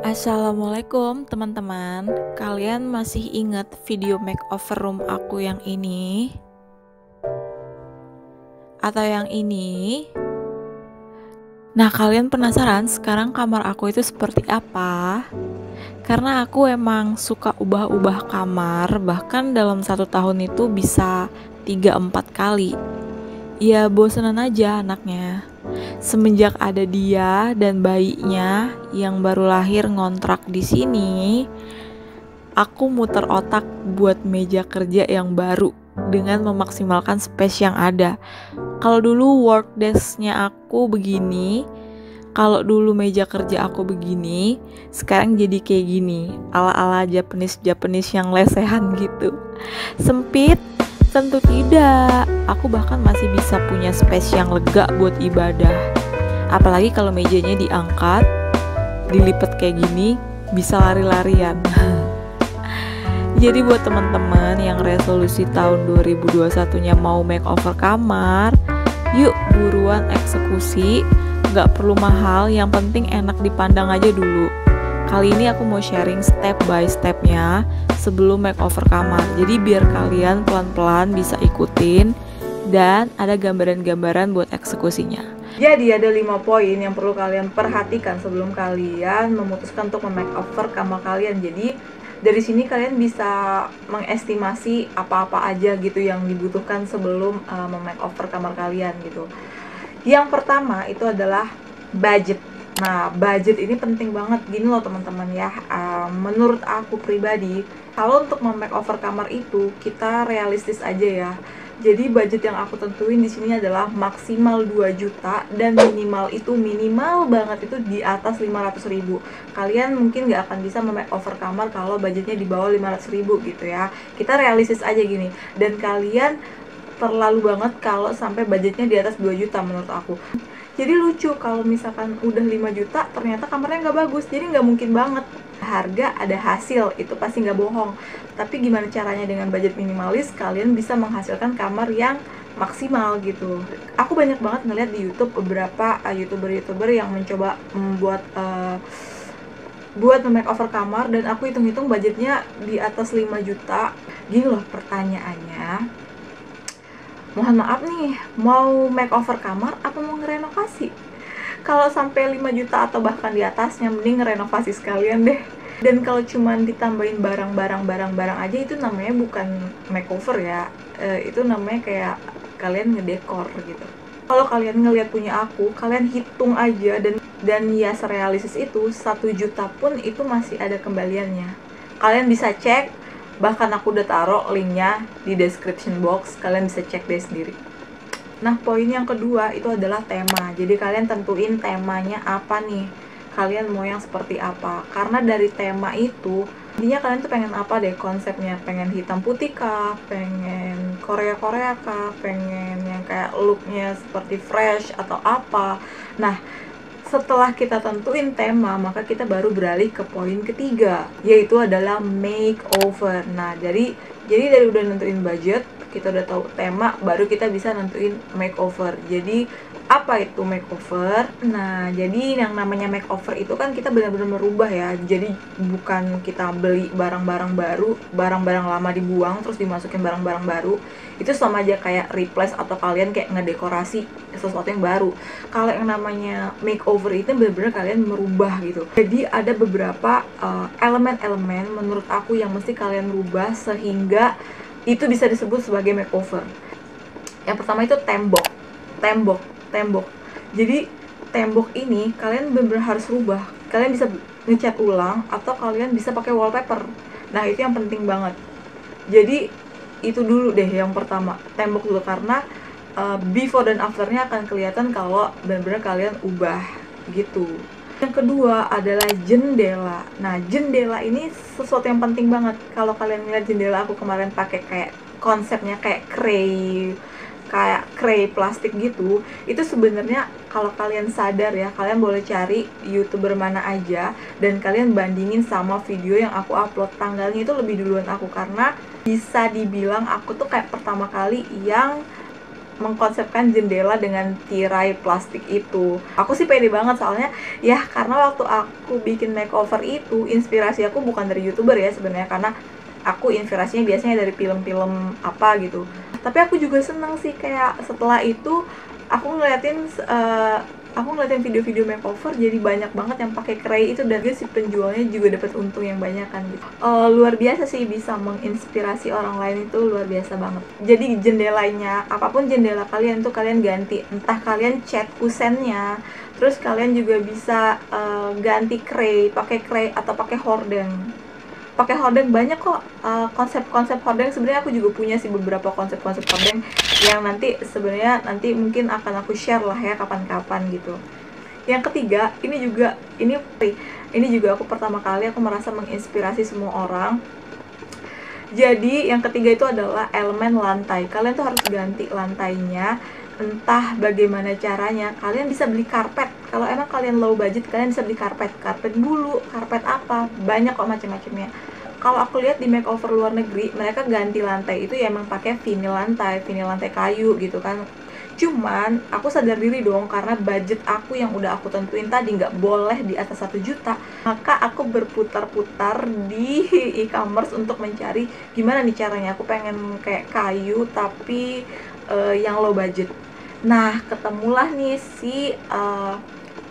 Assalamualaikum teman-teman. Kalian masih ingat video makeover room aku yang ini? Atau yang ini? Nah, kalian penasaran sekarang kamar aku itu seperti apa? Karena aku emang suka ubah-ubah kamar, bahkan dalam 1 tahun itu bisa 3-4 kali. Ya bosenan aja anaknya. Semenjak ada dia dan bayinya yang baru lahir ngontrak di sini, aku muter otak buat meja kerja yang baru dengan memaksimalkan space yang ada. Kalau dulu work desk-nya aku begini, kalau dulu meja kerja aku begini, sekarang jadi kayak gini, ala-ala Japanese yang lesehan gitu. Sempit? Tentu tidak. Aku bahkan masih bisa punya space yang lega buat ibadah. Apalagi kalau mejanya diangkat, dilipat kayak gini, bisa lari-larian. Jadi buat teman-teman yang resolusi tahun 2021-nya mau makeover kamar, yuk buruan eksekusi. Gak perlu mahal, yang penting enak dipandang aja dulu. Kali ini aku mau sharing step by stepnya sebelum makeover kamar. Jadi biar kalian pelan-pelan bisa ikutin dan ada gambaran-gambaran buat eksekusinya. Jadi ada 5 poin yang perlu kalian perhatikan sebelum kalian memutuskan untuk memakeover kamar kalian. Jadi dari sini kalian bisa mengestimasi apa-apa aja gitu yang dibutuhkan sebelum memakeover kamar kalian gitu. Yang pertama itu adalah budget. Nah, budget ini penting banget. Gini loh teman-teman ya, menurut aku pribadi, kalau untuk memakeover kamar itu kita realistis aja ya. Jadi budget yang aku tentuin di sini adalah maksimal 2 juta dan minimal banget itu di atas 500.000. Kalian mungkin nggak akan bisa memakeover kamar kalau budgetnya di bawah 500.000 gitu ya. Kita realistis aja gini. Dan kalian terlalu banget kalau sampai budgetnya di atas 2 juta menurut aku. Jadi lucu kalau misalkan udah 5 juta ternyata kamarnya nggak bagus. Jadi nggak mungkin banget. Harga ada hasil, itu pasti nggak bohong. Tapi gimana caranya dengan budget minimalis kalian bisa menghasilkan kamar yang maksimal gitu. Aku banyak banget ngeliat di YouTube beberapa youtuber yang mencoba membuat buat makeover kamar, dan aku hitung-hitung budgetnya di atas 5 juta. Gini loh pertanyaannya, mohon maaf nih, mau makeover kamar apa mau ngerenovasi? Kalau sampai 5 juta atau bahkan di atasnya, mending ngerenovasi sekalian deh. Dan kalau cuman ditambahin barang aja, itu namanya bukan makeover ya. Itu namanya kayak kalian ngedekor gitu. Kalau kalian ngelihat punya aku, kalian hitung aja dan ya serealistis itu 1 juta pun itu masih ada kembaliannya. Kalian bisa cek, bahkan aku udah taruh linknya di description box, kalian bisa cek deh sendiri. Nah, poin yang kedua itu adalah tema. Jadi kalian tentuin temanya apa nih, kalian mau yang seperti apa. Karena dari tema itu intinya kalian tuh pengen apa deh konsepnya, pengen hitam putih kah, pengen Korea kah, pengen yang kayak looknya seperti fresh atau apa. Nah, setelah kita tentuin tema, maka kita baru beralih ke poin ketiga, yaitu adalah makeover. Nah, jadi dari udah nentuin budget, kita udah tahu tema, baru kita bisa nentuin makeover. Jadi apa itu makeover? Nah, jadi yang namanya makeover itu kan kita benar-benar merubah ya. Jadi bukan kita beli barang-barang baru, barang-barang lama dibuang terus dimasukin barang-barang baru. Itu sama aja kayak replace atau kalian kayak ngedekorasi sesuatu yang baru. Kalau yang namanya makeover itu benar-benar kalian merubah gitu. Jadi ada beberapa elemen-elemen menurut aku yang mesti kalian rubah sehingga itu bisa disebut sebagai makeover. Yang pertama itu tembok. Jadi tembok ini kalian benar-benar harus rubah. Kalian bisa ngecat ulang atau kalian bisa pakai wallpaper. Nah, itu yang penting banget. Jadi itu dulu deh yang pertama, tembok dulu, karena before dan afternya akan kelihatan kalau benar-benar kalian ubah gitu. Yang kedua adalah jendela. Nah, jendela ini sesuatu yang penting banget. Kalau kalian lihat jendela aku kemarin pakai kayak konsepnya kayak clay plastik gitu, itu sebenarnya kalau kalian sadar ya, kalian boleh cari YouTuber mana aja dan kalian bandingin sama video yang aku upload. Tanggalnya itu lebih duluan aku, karena bisa dibilang aku tuh kayak pertama kali yang mengkonsepkan jendela dengan tirai plastik itu. Aku sih pede banget soalnya ya, karena waktu aku bikin makeover itu inspirasi aku bukan dari YouTuber ya sebenarnya, karena aku inspirasinya biasanya dari film-film apa gitu. Tapi aku juga seneng sih kayak setelah itu aku ngeliatin video-video makeover, jadi banyak banget yang pakai clay itu, dan si penjualnya juga dapat untung yang banyak kan gitu. Luar biasa sih, bisa menginspirasi orang lain itu luar biasa banget. Jadi jendelanya, apapun jendela kalian tuh kalian ganti, entah kalian cat kusennya, terus kalian juga bisa ganti clay, pakai clay atau pakai hordeng. Pakai hordeng banyak kok, konsep-konsep hordeng. Sebenarnya aku juga punya sih beberapa konsep-konsep hordeng yang nanti mungkin akan aku share lah ya kapan-kapan gitu. Yang ketiga, ini juga aku pertama kali aku merasa menginspirasi semua orang. Jadi yang ketiga itu adalah elemen lantai. Kalian tuh harus ganti lantainya. Entah bagaimana caranya, kalian bisa beli karpet. Kalau emang kalian low budget, kalian bisa beli karpet bulu, karpet apa, banyak kok macam-macamnya. Kalau aku lihat di makeover luar negeri, mereka ganti lantai itu ya emang pakai vinyl lantai kayu gitu kan. Cuman aku sadar diri dong, karena budget aku yang udah aku tentuin tadi nggak boleh di atas 1 juta, maka aku berputar-putar di e-commerce untuk mencari gimana nih caranya. Aku pengen kayak kayu tapi yang low budget. Nah, ketemulah nih si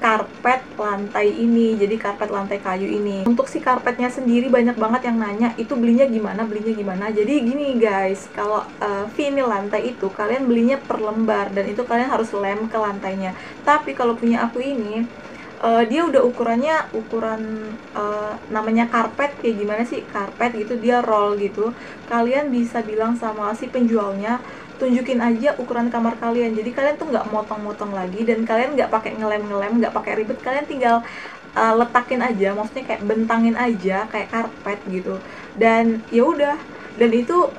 karpet lantai ini. Jadi karpet lantai kayu ini. Untuk si karpetnya sendiri banyak banget yang nanya, itu belinya gimana. Jadi gini guys, kalau vinyl lantai itu kalian belinya per lembar, dan itu kalian harus lem ke lantainya. Tapi kalau punya aku ini, dia udah ukuran namanya karpet, kayak gimana sih karpet gitu, dia roll gitu. Kalian bisa bilang sama si penjualnya, tunjukin aja ukuran kamar kalian. Jadi kalian tuh nggak motong-motong lagi, dan kalian nggak pakai ngelem, nggak pakai ribet. Kalian tinggal letakin aja, maksudnya kayak bentangin aja kayak karpet gitu. Dan ya udah, dan itu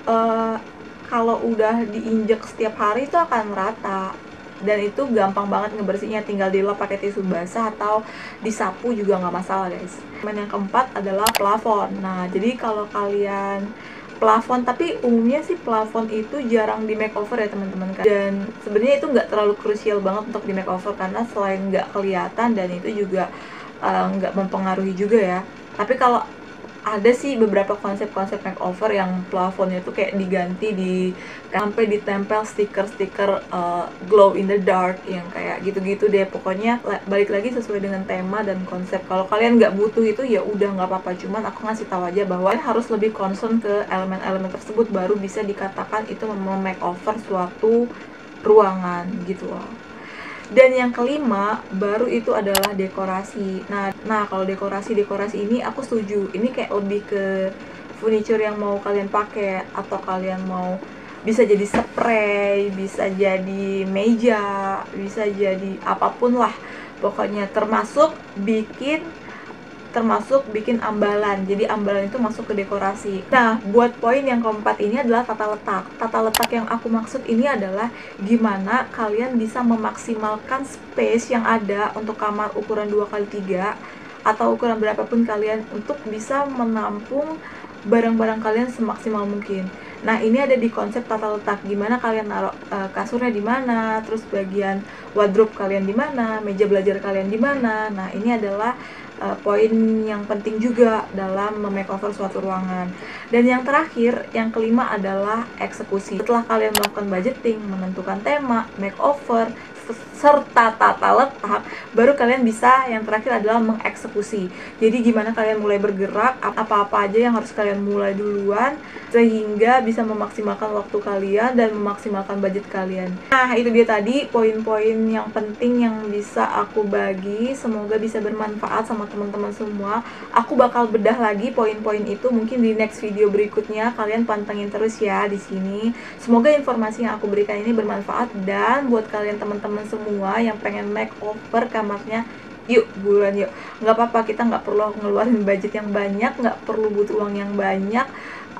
kalau udah diinjek setiap hari itu akan rata, dan itu gampang banget ngebersihnya, tinggal dilap pakai tisu basah atau disapu juga nggak masalah guys. Yang keempat adalah plafon. Nah, jadi kalau kalian plafon, tapi umumnya sih plafon itu jarang di makeover ya teman-teman kan. Dan sebenarnya itu nggak terlalu krusial banget untuk di makeover, karena selain nggak kelihatan dan itu juga nggak mempengaruhi juga ya. Tapi kalau ada sih beberapa konsep-konsep makeover yang plafonnya tuh kayak diganti sampai ditempel stiker-stiker glow in the dark yang kayak gitu-gitu deh. Pokoknya balik lagi sesuai dengan tema dan konsep. Kalau kalian nggak butuh itu ya udah nggak apa-apa. Cuman aku ngasih tahu aja bahwa harus lebih concern ke elemen-elemen tersebut, baru bisa dikatakan itu memakeover suatu ruangan gitu loh. Dan yang kelima baru itu adalah dekorasi. Nah kalau dekorasi ini aku setuju. Ini kayak lebih ke furniture yang mau kalian pakai, atau kalian mau, bisa jadi spray, bisa jadi meja, bisa jadi apapun lah. Pokoknya termasuk bikin ambalan. Jadi ambalan itu masuk ke dekorasi. Nah, buat poin yang keempat ini adalah tata letak. Tata letak yang aku maksud ini adalah gimana kalian bisa memaksimalkan space yang ada untuk kamar ukuran 2x3 atau ukuran berapapun kalian, untuk bisa menampung barang-barang kalian semaksimal mungkin. Nah, ini ada di konsep tata letak. Gimana kalian naruh kasurnya di mana, terus bagian wardrobe kalian di mana, meja belajar kalian di mana. Nah, ini adalah poin yang penting juga dalam memakeover suatu ruangan. Dan yang terakhir, yang kelima adalah eksekusi. Setelah kalian melakukan budgeting, menentukan tema, makeover, serta tata letak, baru kalian bisa, yang terakhir adalah mengeksekusi. Jadi gimana kalian mulai bergerak, apa-apa aja yang harus kalian mulai duluan, sehingga bisa memaksimalkan waktu kalian dan memaksimalkan budget kalian. Nah, itu dia tadi poin-poin yang penting yang bisa aku bagi. Semoga bisa bermanfaat sama teman-teman semua. Aku bakal bedah lagi poin-poin itu mungkin di next video berikutnya. Kalian pantengin terus ya di sini. Semoga informasi yang aku berikan ini bermanfaat, dan buat kalian teman-teman semua yang pengen makeover kamarnya, yuk buruan yuk. Nggak apa-apa, kita nggak perlu ngeluarin budget yang banyak, nggak perlu butuh uang yang banyak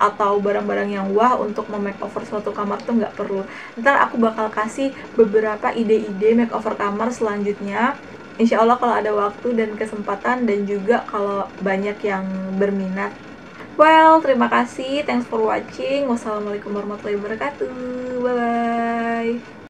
atau barang-barang yang wah untuk memakeover suatu kamar tuh nggak perlu. Ntar aku bakal kasih beberapa ide-ide makeover kamar selanjutnya. Insya Allah kalau ada waktu dan kesempatan, dan juga kalau banyak yang berminat. Well, terima kasih. Thanks for watching. Wassalamualaikum warahmatullahi wabarakatuh. Bye-bye.